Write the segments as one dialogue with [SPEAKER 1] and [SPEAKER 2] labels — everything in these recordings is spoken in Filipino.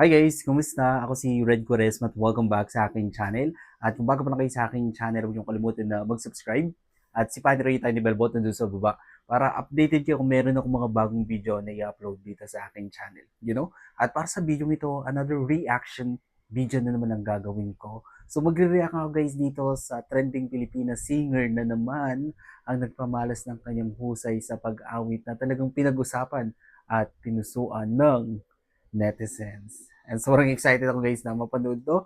[SPEAKER 1] Hi guys! Kumusta? Ako si Red Quaresma at welcome back sa aking channel. At kung bago pa lang kayo sa aking channel, huwag niyong kalimutan na mag-subscribe at sipahin rin yung tiny bell button doon sa baba para updated kayo kung meron akong mga bagong video na i-upload dito sa aking channel. At para sa video ito, another reaction video na naman ang gagawin ko. So magre-react ako guys dito sa trending Pilipinas singer na naman ang nagpamalas ng kanyang husay sa pag-awit na talagang pinag-usapan at pinusuan ng netizens. And sobrang excited ako guys na mapanood to.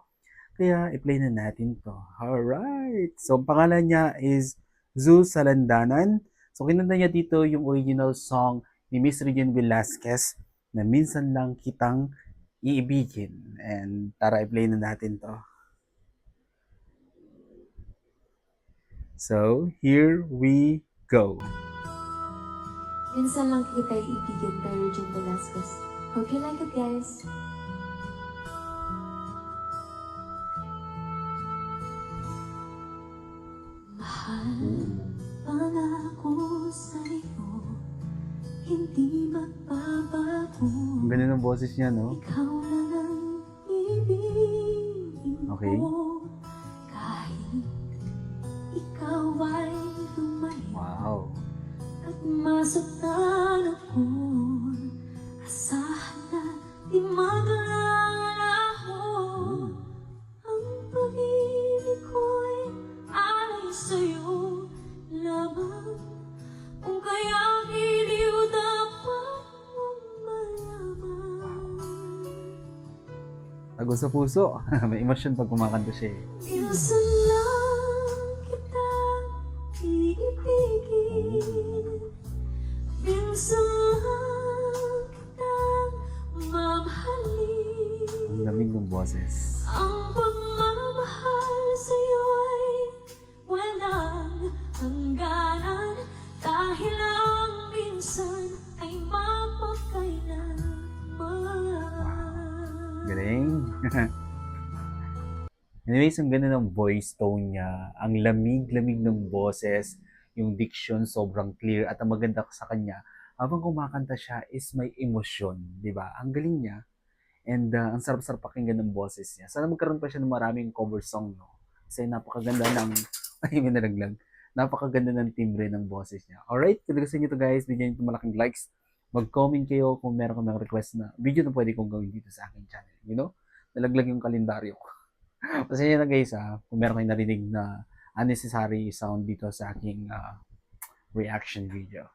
[SPEAKER 1] Kaya i-play na natin to. Alright! So ang pangalan niya is Zul Salandanan. So kinanta niya dito yung original song ni Miss Regine Velasquez na Minsan Lang Kitang Iibigin. And tara i-play na natin to. So here we go.
[SPEAKER 2] Minsan lang kita iibigin by Regine Velasquez. Hope you like it, guys. Mahal, pangako sa'yo, hindi magbabago.
[SPEAKER 1] Ang ganda ng boses niya, no?
[SPEAKER 2] Ikaw lang ang ibigin
[SPEAKER 1] Okay.
[SPEAKER 2] ko, kahit ikaw ay lumayo.
[SPEAKER 1] Wow.
[SPEAKER 2] At masaktan ako, asahan na di maglalaho. Ang pag-ibig ko'y alay sa'yo lamang, kung kaya iliw dapat mong malaman.
[SPEAKER 1] Tago sa puso. May emosyon pag kumakanta siya eh.
[SPEAKER 2] Minsan lang kita iibigin, minsan lang kitang mamahalin.
[SPEAKER 1] Ang lamig ng boses.
[SPEAKER 2] Ang pagmamahal sa'yo'y walang hangganan, dahil ang minsan ay mapagkailanman.
[SPEAKER 1] Galing. Anyways, ang ganda ng voice tone niya. Ang lamig-lamig ng boses. Yung diction sobrang clear. At ang maganda sa kanya, habang kumakanta siya is may emosyon. Diba? Ang galing niya. And ang sarap-sarap pakinggan ng boses niya. Sana magkaroon pa siya ng maraming cover song, no? Kasi napakaganda ng... Ay, may nalaglag. Napakaganda ng timbre ng boses niya. Alright, kung gusto niyo ito guys, bigyan niyo ito malaking likes. Mag-comment kayo kung meron kang request na video na pwede kong gawin dito sa aking channel. Nalaglag yung kalendaryo ko. Pasensya na guys kung meron kayong narinig na unnecessary sound dito sa aking reaction video.